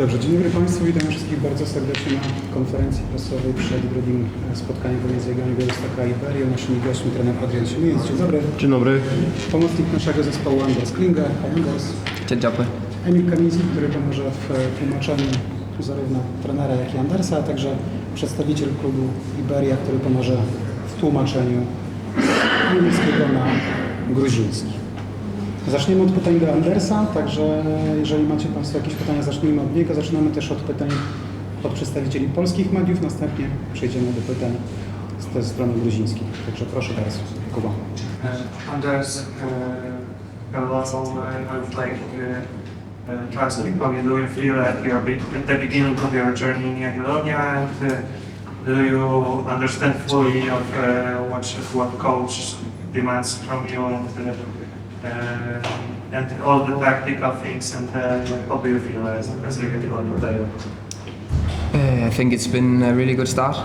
Dobrze, dzień dobry Państwu, witam wszystkich bardzo serdecznie na konferencji prasowej przed drugim spotkaniem pomiędzy Jagiellonią a Iberią. Naszymi gośćmi trener Siemieniec. Dzień dobry. Dzień dobry. Pomocnik naszego zespołu Klynge, Dzień dobry. Emil Kamiński, który pomoże w tłumaczeniu zarówno trenera, jak i Andersa, a także przedstawiciel klubu Iberia, który pomoże w tłumaczeniu z angielskiego na gruziński. Zaczniemy od pytań do Andersa, także jeżeli macie Państwo jakieś pytania, zacznijmy od niego. Zaczynamy też od pytań od przedstawicieli polskich mediów, następnie przejdziemy do pytań ze strony gruzińskiej. Także proszę bardzo, Kuba. Anders, hello, I would like to ask you how you feel at the beginning of your journey in Jagiellonia, and do you understand fully of what coach demands from you and all the tactical things, and how do you feel as a Jagiellonia player? I think it's been a really good start.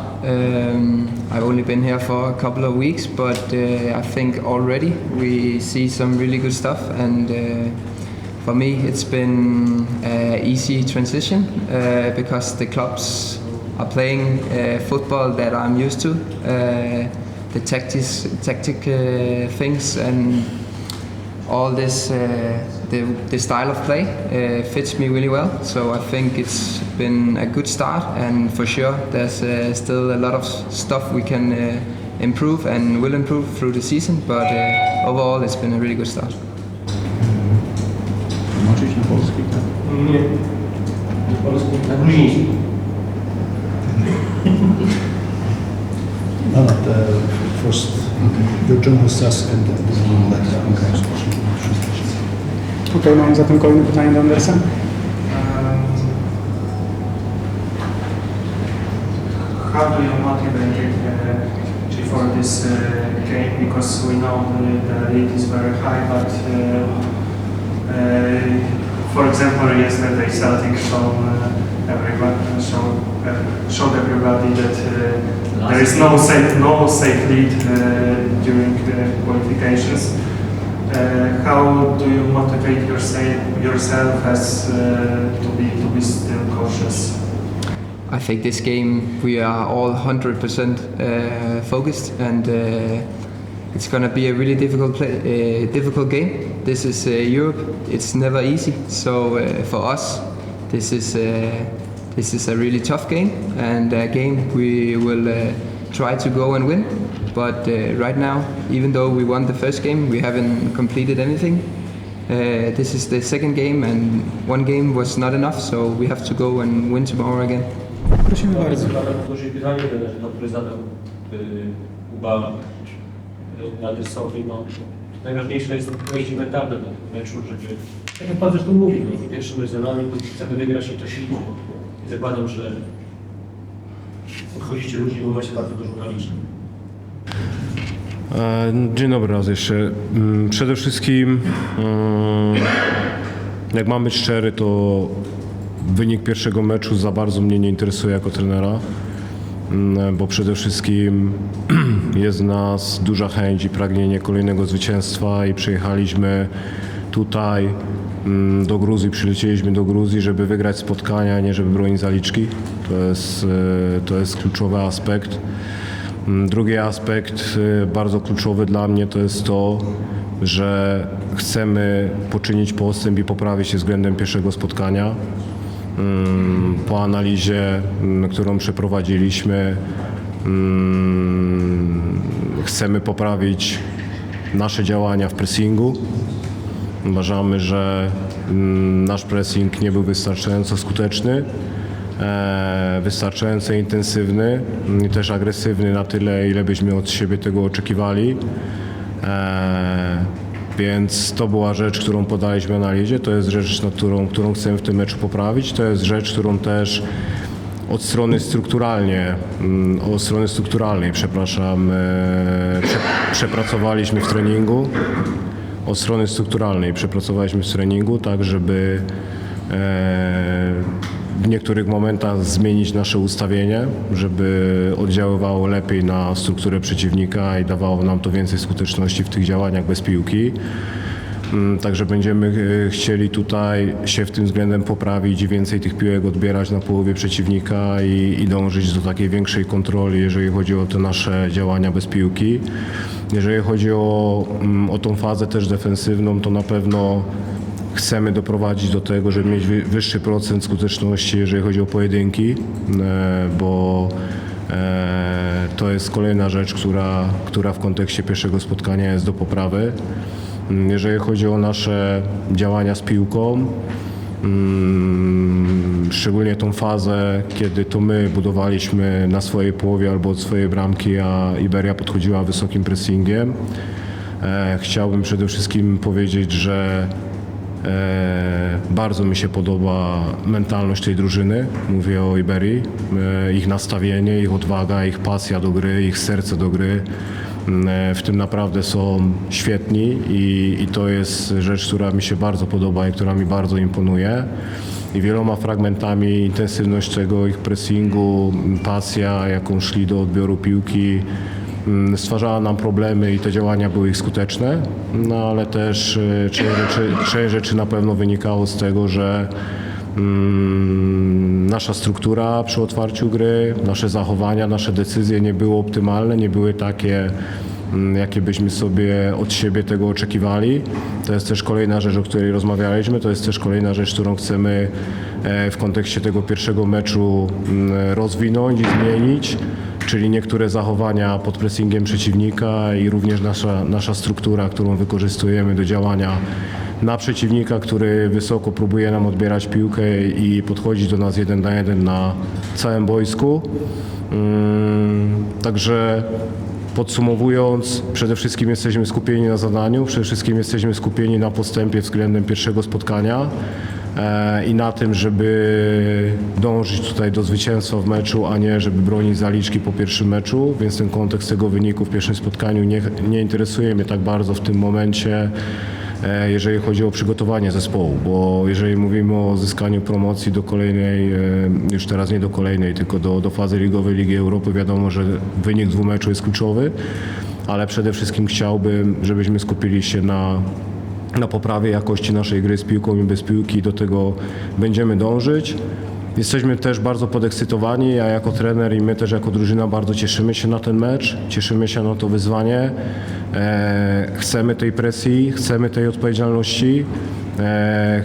I've only been here for a couple of weeks, but I think already we see some really good stuff, and for me it's been an easy transition because the clubs are playing football that I'm used to, the tactic things and all this, the style of play fits me really well. So I think it's been a good start, and for sure there's still a lot of stuff we can improve and will improve through the season, but overall it's been a really good start. Tłumaczyć na polski, tak? Nie. Polski, na gruziński. No, first the journalists and then Okej, mamy zatem kolejne pytanie do Andersa. How do you motivate for this game? Because we know the league is very high, but for example, yesterday Celtic showed everybody that there is no safe lead during qualifications. How do you motivate yourself as to be still cautious? I think this game we are all 100% focused, and it's gonna be a really difficult game. This is Europe. It's never easy. So for us, this is a really tough game, and a game we will try to go and win. But right now, even though we won the first game, we haven't completed anything. This is the second game, and one game was not enough, so we have to go and win tomorrow again. Prosimy bardzo. Powtórzę pytanie, które zadał Kuba Andersowi. No, najważniejsze jest wejście mentalne do meczu, żeby, tak jak Pan zresztą mówił, no, pierwszym rozwiązaniem chcemy wygrać i to silnie. I zakładam, że podchodzicie ludzi, bo macie bardzo dużo naliczeń. Dzień dobry raz jeszcze. Przede wszystkim, jak mam być szczery, to wynik pierwszego meczu za bardzo mnie nie interesuje jako trenera, bo przede wszystkim jest w nas duża chęć i pragnienie kolejnego zwycięstwa i przyjechaliśmy tutaj do Gruzji, przylecieliśmy do Gruzji, żeby wygrać spotkania, a nie żeby bronić zaliczki. To jest kluczowy aspekt. Drugi aspekt bardzo kluczowy dla mnie to jest to, że chcemy poczynić postęp i poprawić się względem pierwszego spotkania. Po analizie, którą przeprowadziliśmy, chcemy poprawić nasze działania w pressingu. Uważamy, że nasz pressing nie był wystarczająco skuteczny, wystarczająco intensywny i też agresywny na tyle, ile byśmy od siebie tego oczekiwali. Więc to była rzecz, którą podaliśmy w analizie, to jest rzecz, nad którą chcemy w tym meczu poprawić. To jest rzecz, którą też od strony strukturalnej, przepracowaliśmy w treningu. Od strony strukturalnej przepracowaliśmy w treningu, tak żeby w niektórych momentach zmienić nasze ustawienie, żeby oddziaływało lepiej na strukturę przeciwnika i dawało nam to więcej skuteczności w tych działaniach bez piłki. Także będziemy chcieli tutaj się w tym względem poprawić i więcej tych piłek odbierać na połowie przeciwnika i dążyć do takiej większej kontroli, jeżeli chodzi o te nasze działania bez piłki. Jeżeli chodzi o tą fazę też defensywną, to na pewno chcemy doprowadzić do tego, żeby mieć wyższy procent skuteczności, jeżeli chodzi o pojedynki, bo to jest kolejna rzecz, która w kontekście pierwszego spotkania jest do poprawy. Jeżeli chodzi o nasze działania z piłką, szczególnie tą fazę, kiedy to my budowaliśmy na swojej połowie albo od swojej bramki, a Iberia podchodziła wysokim pressingiem, chciałbym przede wszystkim powiedzieć, że bardzo mi się podoba mentalność tej drużyny, mówię o Iberii, ich nastawienie, ich odwaga, ich pasja do gry, ich serce do gry. W tym naprawdę są świetni i to jest rzecz, która mi się bardzo podoba i która mi bardzo imponuje. I wieloma fragmentami intensywność tego ich pressingu, pasja, jaką szli do odbioru piłki, stwarzała nam problemy i te działania były ich skuteczne, no ale też część rzeczy na pewno wynikało z tego, że nasza struktura przy otwarciu gry, nasze zachowania, nasze decyzje nie były optymalne, nie były takie, jakie byśmy sobie od siebie tego oczekiwali. To jest też kolejna rzecz, o której rozmawialiśmy, to jest też kolejna rzecz, którą chcemy w kontekście tego pierwszego meczu rozwinąć i zmienić, czyli niektóre zachowania pod pressingiem przeciwnika i również nasza struktura, którą wykorzystujemy do działania na przeciwnika, który wysoko próbuje nam odbierać piłkę i podchodzi do nas 1 na 1 na całym boisku. Także podsumowując, przede wszystkim jesteśmy skupieni na zadaniu, przede wszystkim jesteśmy skupieni na postępie względem pierwszego spotkania i na tym, żeby dążyć tutaj do zwycięstwa w meczu, a nie żeby bronić zaliczki po pierwszym meczu, więc ten kontekst tego wyniku w pierwszym spotkaniu nie interesuje mnie tak bardzo w tym momencie, jeżeli chodzi o przygotowanie zespołu, bo jeżeli mówimy o zyskaniu promocji do kolejnej, już teraz nie do kolejnej, tylko do fazy ligowej Ligi Europy, wiadomo, że wynik 2 meczów jest kluczowy, ale przede wszystkim chciałbym, żebyśmy skupili się na poprawie jakości naszej gry z piłką i bez piłki i do tego będziemy dążyć. Jesteśmy też bardzo podekscytowani, ja jako trener i my też jako drużyna bardzo cieszymy się na ten mecz, cieszymy się na to wyzwanie. Chcemy tej presji, chcemy tej odpowiedzialności,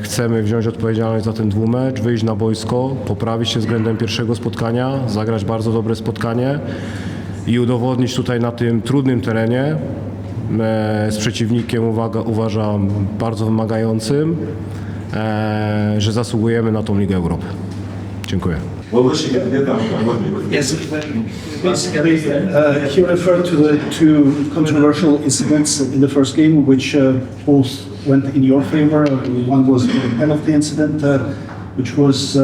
chcemy wziąć odpowiedzialność za ten dwumecz, wyjść na boisko, poprawić się względem pierwszego spotkania, zagrać bardzo dobre spotkanie i udowodnić tutaj na tym trudnym terenie z przeciwnikiem, uważam, bardzo wymagającym, że zasługujemy na tą Ligę Europy. Dziękuję. Yes, basically, he referred to the 2 controversial incidents in the first game, which both went in your favor. One was the penalty incident, which was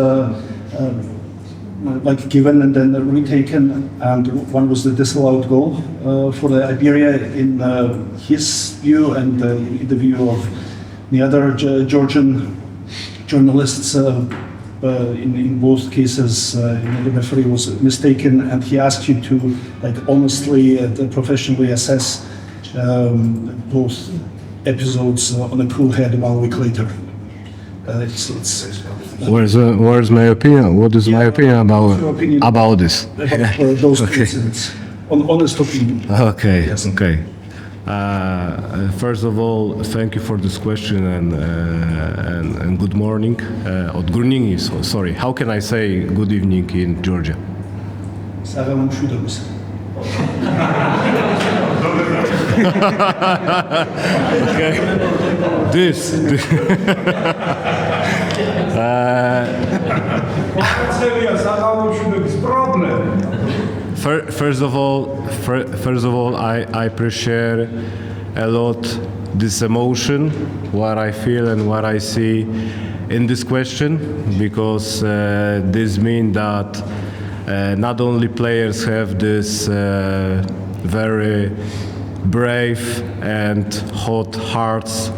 like given and then retaken, and one was the disallowed goal for the Iberia in his view and in the view of the other Georgian journalists. In both cases, the referee was mistaken, and he asked you to honestly and professionally assess both episodes on a cool head 1 week later. Where's my opinion? What is my opinion about this? Those two incidents. Honest opinion. Okay. Yes. Okay. First of all, thank you for this question and good morning. Odgórniki, sorry. How can I say good evening in Georgia? Okay. This. First of all, I appreciate a lot this emotion, what I feel and what I see in this question, because this means that not only players have this very brave and hot hearts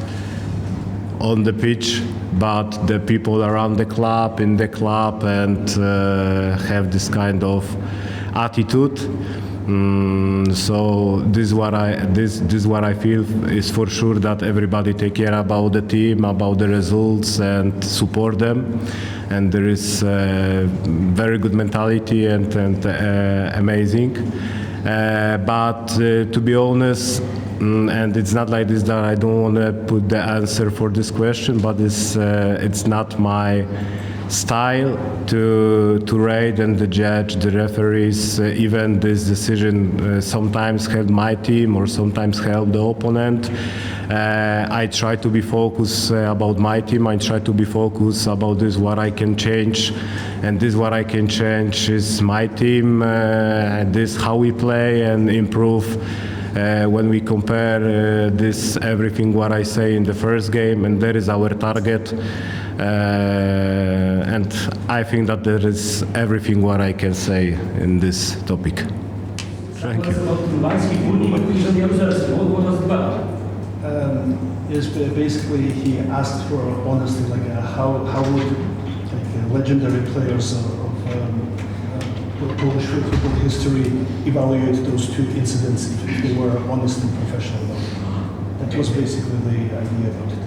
on the pitch, but the people around the club, in the club, and have this kind of attitude. So this is what I feel is for sure that everybody take care about the team, about the results, and support them. And there is very good mentality and amazing. But to be honest, and it's not like this that I don't want to put the answer for this question, but it's not my style to rate and to judge the referees. Even this decision sometimes help my team or sometimes help the opponent. I try to be focused about my team. I try to be focused about this what I can change, and this what I can change is my team. And this how we play and improve. When we compare this everything what I say in the first game, and that is our target. And I think that there is everything what I can say in this topic. Thank you. Yes, basically he asked for honesty, like how would like legendary players of Polish football history evaluate those two incidents if they were honest and professional about it. That was basically the idea about it.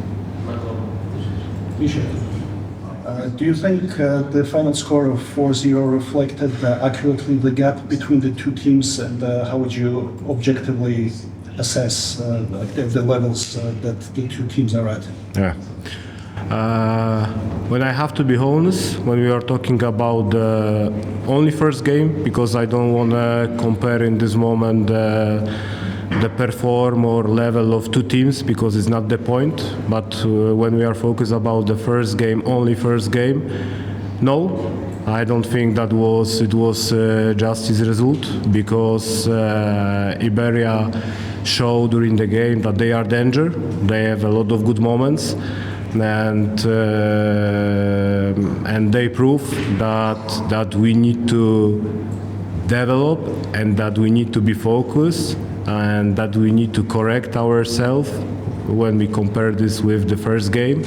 Do you think the final score of 4-0 reflected accurately the gap between the two teams, and how would you objectively assess the levels that the two teams are at? Yeah. When I have to be honest, when we are talking about the only first game, because I don't want to compare in this moment the perform or level of two teams, because it's not the point. But when we are focused about the first game, only first game, no, I don't think that it was justice result, because Iberia showed during the game that they are danger. They have a lot of good moments. And they prove that we need to develop, and that we need to be focused, and that we need to correct ourselves when we compare this with the first game.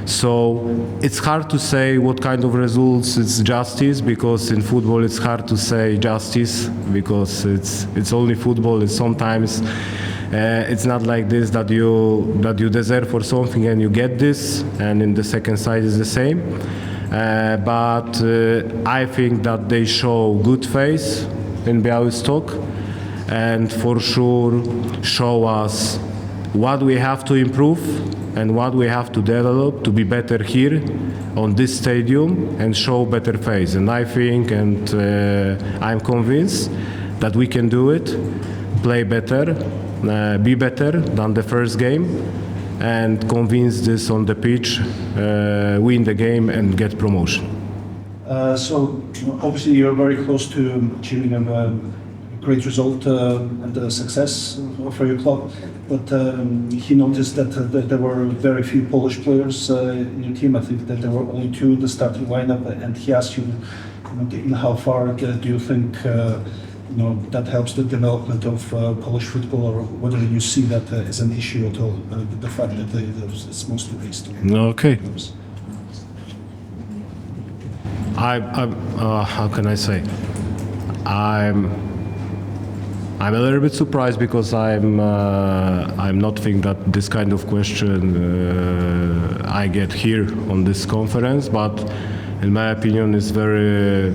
So it's hard to say what kind of results it's justice, because in football it's hard to say justice, because it's only football. It's sometimes it's not like this that you deserve for something and you get this, and in the second side is the same. But I think that they show good faith in Białystok, and for sure show us what we have to improve and what we have to develop to be better here on this stadium and show better face. And I think, and I'm convinced that we can do it, play better, be better than the first game, and convince this on the pitch, win the game and get promotion. So obviously you're very close to achieving a great result and a success for your club, but he noticed that there were very few Polish players in your team. I think that there were only two in the starting lineup, and he asked you, in how far do you think that helps the development of Polish football, or whether you see that as an issue at all, the fact that it's mostly based on Okay. How can I say? I'm a little bit surprised, because I'm not think that this kind of question I get here on this conference, but in my opinion it's very,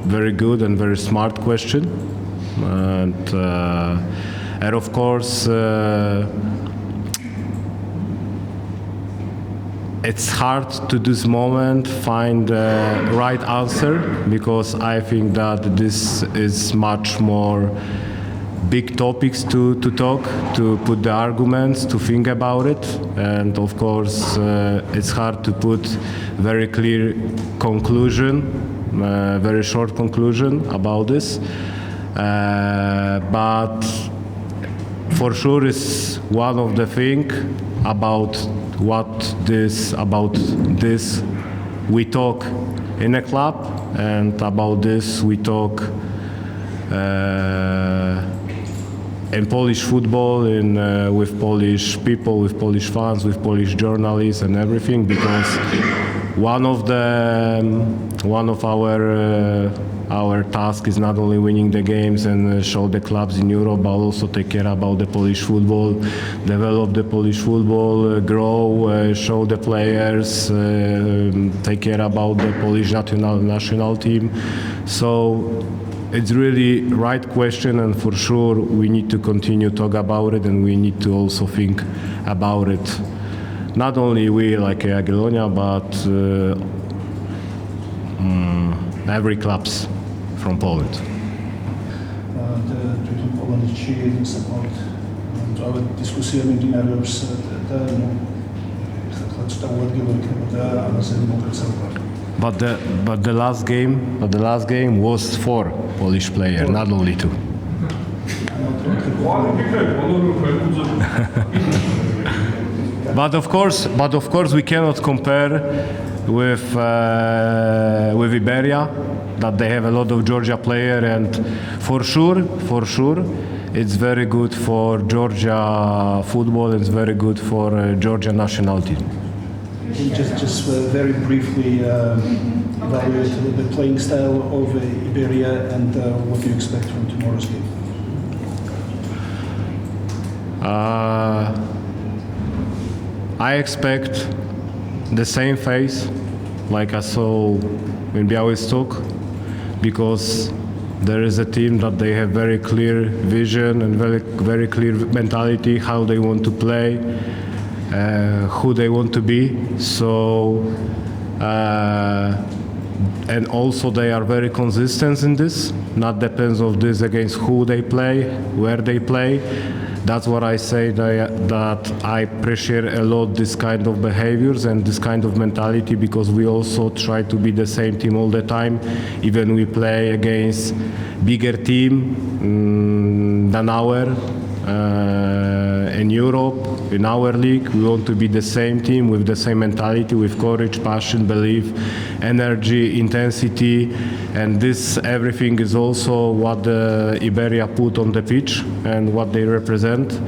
very good and very smart question, and of course it's hard to this moment find the right answer, because I think that this is much more big topics to talk, to put the arguments, to think about it, and of course it's hard to put very clear conclusion, very short conclusion about this, but for sure is one of the thing about this we talk in a club, and about this we talk in Polish football, with Polish people, with Polish fans, with Polish journalists and everything, because one of our task is not only winning the games and show the clubs in Europe, but also take care about the Polish football, develop the Polish football, grow, show the players, take care about the Polish national team. So it's really right question, and for sure we need to continue talk about it, and we need to also think about it. Not only we like Jagiellonia, but every clubs from Poland. Poland și support ale diskusie między narodów But the last game was 4 Polish players, not only 2. But of course, we cannot compare with Iberia, that they have a lot of Georgia players, and for sure, it's very good for Georgia football. It's very good for Georgia national team. Just very briefly evaluate the playing style of Iberia and what do you expect from tomorrow's game? I expect the same phase like I saw in Białystok, because there is a team that they have very clear vision and very clear mentality how they want to play, who they want to be. So and also they are very consistent in this. Not depends of this against who they play, where they play. That's what I say, that I appreciate a lot this kind of behaviors and this kind of mentality, because we also try to be the same team all the time, even we play against bigger team than our in Europe, in our league. We want to be the same team with the same mentality, with courage, passion, belief, energy, intensity, and this everything is also what the Iberia put on the pitch and what they represent.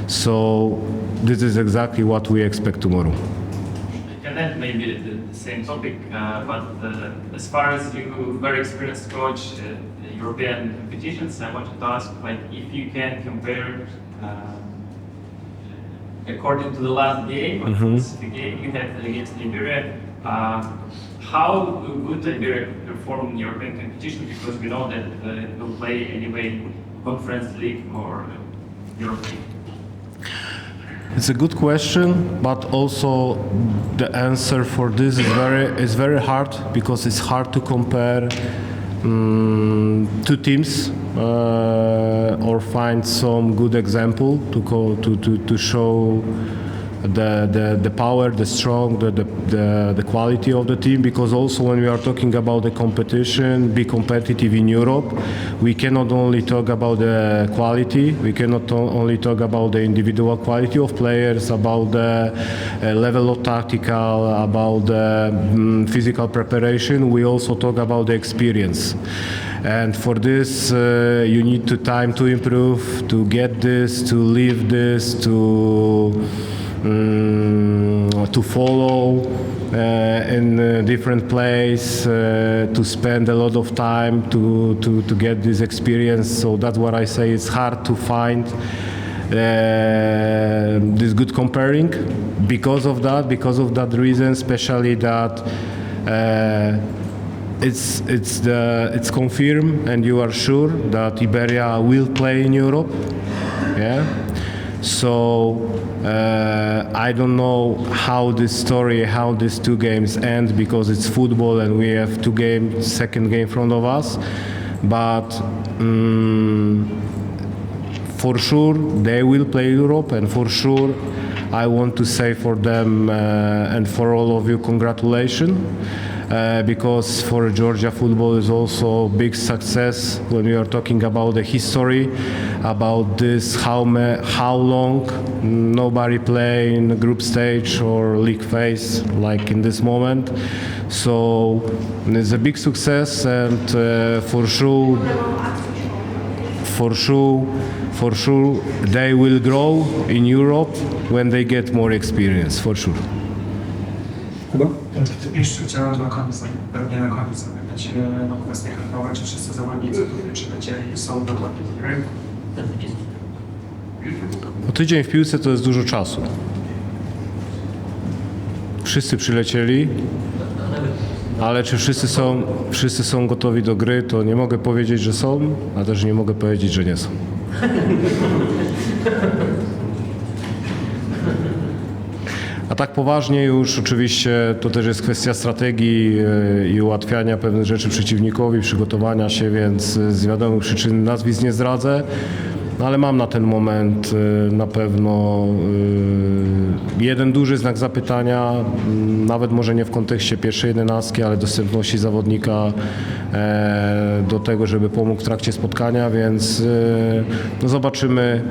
So this is exactly what we expect tomorrow. And then maybe the same topic, but as far as you very experienced coach European competitions, I wanted to ask, like, if you can compare according to the last game, the game you had against Iberia, how good Iberia perform in European competition, because we know that it will play anyway Conference League or European. It's a good question, but also the answer for this is very hard, because it's hard to compare two teams or find some good example to show the power, the strong, the quality of the team. Because also when we are talking about the competition, be competitive in Europe, we cannot only talk about the quality, we cannot only talk about the individual quality of players, about the level of tactical, about the physical preparation. We also talk about the experience. And for this, you need time to improve, to get this, to live this, to follow in different place, to spend a lot of time to get this experience. So that's what I say, it's hard to find this good comparing because of that reason, especially that it's confirmed and you are sure that Iberia will play in Europe. Yeah. So I don't know how these 2 games end, because it's football and we have 2 games, second game in front of us. But for sure they will play Europe, and for sure I want to say for them and for all of you, congratulations. Because for Georgia football is also a big success when we are talking about the history, about this how long nobody play in the group stage or league phase like in this moment. So it's a big success, and for sure they will grow in Europe when they get more experience, for sure. Kuba? Jeszcze chciałem pewnie na koniec zapytać o kwestię handlowe, czy wszyscy zawodnicy, którzy przylecieli, są dokładnie w gry? No, tydzień w piłce to jest dużo czasu. Wszyscy przylecieli, ale czy wszyscy są gotowi do gry, to nie mogę powiedzieć, że są, a też nie mogę powiedzieć, że nie są. A tak poważnie już oczywiście to też jest kwestia strategii i ułatwiania pewnych rzeczy przeciwnikowi, przygotowania się, więc z wiadomych przyczyn nazwisk nie zdradzę. No ale mam na ten moment na pewno jeden duży znak zapytania, nawet może nie w kontekście pierwszej 11, ale dostępności zawodnika do tego, żeby pomógł w trakcie spotkania, więc no zobaczymy.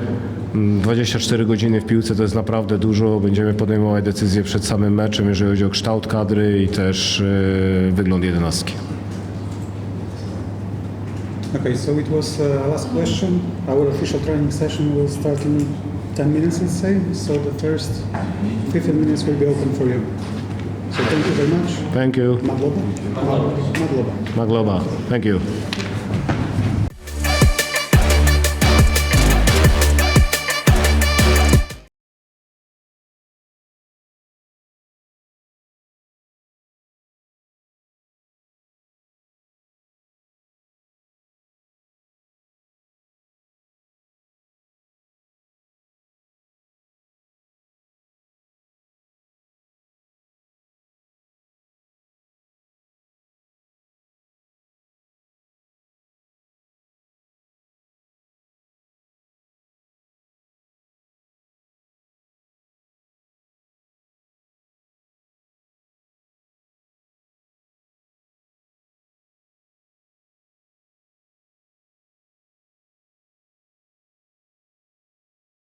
24 godziny w piłce to jest naprawdę dużo. Będziemy podejmować decyzje przed samym meczem, jeżeli chodzi o kształt kadry i też wygląd 11. Okay, so it was last question. Our official training session will start in 10 minutes, let's say. So the first 15 minutes will be open for you. So thank you very much. Thank you. Magloba? Magloba. Magloba. Thank you.